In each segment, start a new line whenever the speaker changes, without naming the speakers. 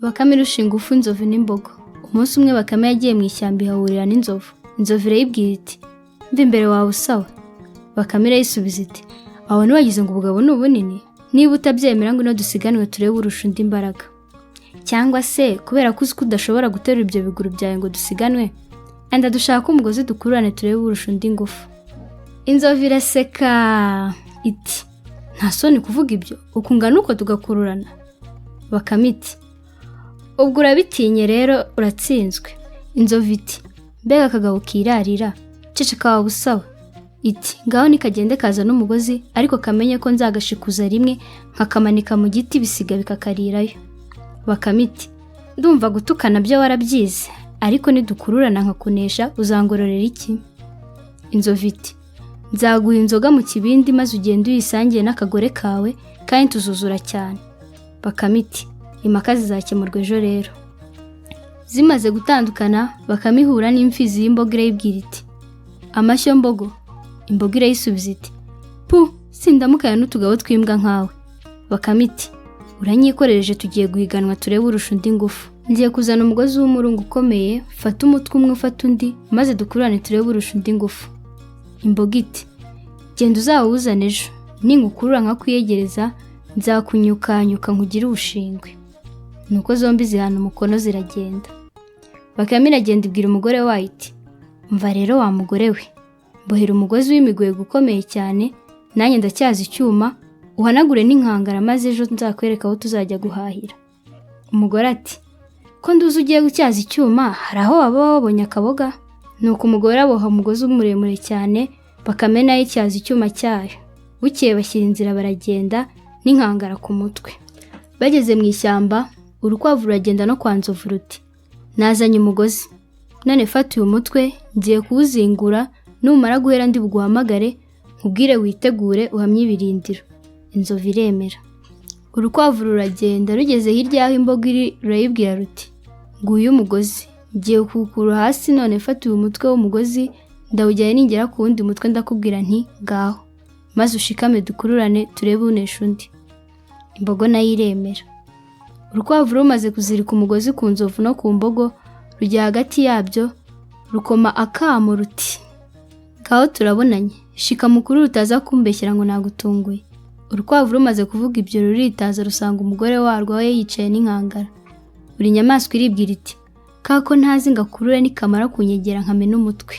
Bakame irusha ingufu inzovu n'imbogo. Umunsi umwe Bakame yagiye mu ishyamba ihahurira n'inzovu. Inzovu irayibwira iti mva imbere wawe usawa. Bakame irayisubiza iti aho ntiwagize ngo ubugabo ni ubunini, niba utabyemera ngo ino dusiganwe turebe urusha undi imbaraga, cyangwa se kubera ko uzi ko udashobora guterura ibyo biguru byawe ngo dusiganwe, enda dushaka umugozi dukururane turebe urusha undi ingufu. Inzovu iraseka iti nta soni kuvuga ibyo, ukungana uko tugakururana. Bakame iti ubwo urabitinye rero uratsinzwe. Inzovu iti mbega akagabo kirarira, ceceka waba usawa. Iti ngaho nikagende kaza n'umugozi, ariko kamenye ko nzagashikuza rimwe nkakamanika mu giti bisiga bikakarirayo. Bakame iti ndumva gutukana byo warabyize, ariko nidukururana nkakunesha uzangororera iki? Inzovu iti nzaguha inzoga mu kibindi maze ugende uyisangiye n'akagore kawe, kandi tuzuzura cyane. Bakame iti impaka zizakemurwa ejo rero. Zimaze gutandukana, Bakame ihura n'imfizi y'imbogo irayibwira iti amashyo mbogo. Imbogo irayisubiza iti pu sindamukanya n'utugabo twimbwa nkawe. Bakame iti uranyikorereje, tugiye guhiganwa turebe urusha undi ingufu. Ngiye kuzana umugozi w'umurungu ukomeye, fata umutwe umwe ufata undi, maze dukurane turebe urusha undi ingufu. Imbogo iti genda uzawuzane ejo, ningukurura nkakwiyegereza nzakunyukanyuka nkugire ubushingwe. Nuko zombi zihana umukono ziragenda. Bakame iragenda ibwira umugore wayo iti mva rero wa mugore we, mbohera umugozi w'imigwego ukomeye cyane, nanjye ndacyaza icyuma, uhanagure n'inkangara maze ejo nzakwereka aho tuzajya guhahira. Umugore ati ko nduzi ugiye gutyaza icyuma, hari aho waba wabonye akaboga? Nuko umugore aboha umugozi muremure cyane, Bakame nayo ityaza icyuma cyayo. Bukeye bashyira inzira baragenda n'inkangara ku mutwe. Bageze mu ishyamba, urukwavu ruragenda no kwa Nzovu ruti nazanye umugozi, none fata uyu mutwe ngiye kuwuzingura, numara guhera ndi buguhamagare nkubwire witegure uhamye ibirindiro. Inzovu iremera. Urukwavu ruragenda, rugeze hirya y'aho imbogo iri rurayibwira ruti nguyu umugozi, ngiye kuwukura hasi, none fata uyu mutwe w'umugozi ndawujyanye, ningera ku wundi mutwe ndakubwira nti ngaho, maze ushikame dukururane turebe unesha undi. Imbogo nayo iremera. Urukwavu rumaze kuzirika umugozi ku nzovu no ku mbogo, rujya hagati yabyo rukoma akamo ruti ngaho turabonanye, shika mukuru rutaza kumbeshyira ngo nagutunguye. Urukwavu rumaze kuvuga ibyo ruritaza rusanga umugore warwo aho yicaye n'inkangara. Buri nyamaswa iribwira iti kako ntazi ngakurure nikamara kunyegera nkamena umutwe.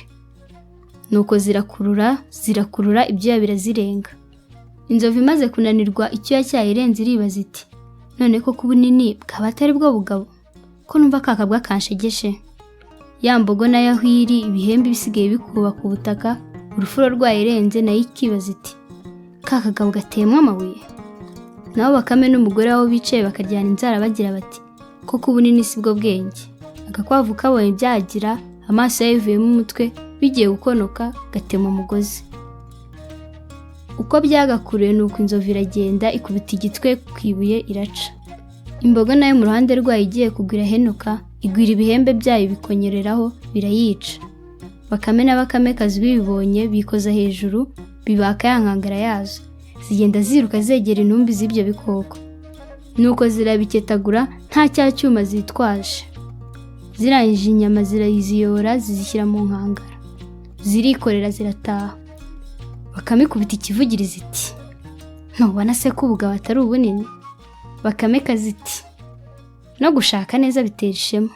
Nuko zirakurura ibyoya birazirenga. Inzovu imaze kunanirwa icyuya cyayirenze iribaza iti none ko kubunini bwaba atari bwo bugabo, ko numva kakabwa kanshegeshe. Ya mbogo nayo aho iri ibihembe bisigaye bikuba ku butaka, urufuro rwayirenze nayo ikibaza iti kakagabo gatemwa amabuye. Nabo Bakame n'umugore aho bicaye bakaryana inzara bagira bati koko ubunini si bwo bwenge. Agakwavu kabonye ibyagira, amaso yayivuyemo umutwe, bigiye gukonoka gatema umugozi. Uko byagakuruye nuko inzovu iragenda ikubita igitwe ku ibuye iraca. Imbogo nayo mu ruhande rwayo igiye kugwira henuka, igwira ibihembe byayo bikonyereraho birayica. Bakame na Bakamekazi bibonye bikoza hejuru, bibaka ya nkangara yazo, zigenda ziruka zegera intumbi z'ibyo bikoko. Nuko zirabiketagura nta cya cyuma zitwaje. Zirangije inyama zirayiziyora zizishyira mu nkangara, zirikorera zirataha. Bakame ikubita ikivugiriza iti ntubona se ko ubugabo atari ubunini? Bakamekazi iti no gushaka neza bitera ishema.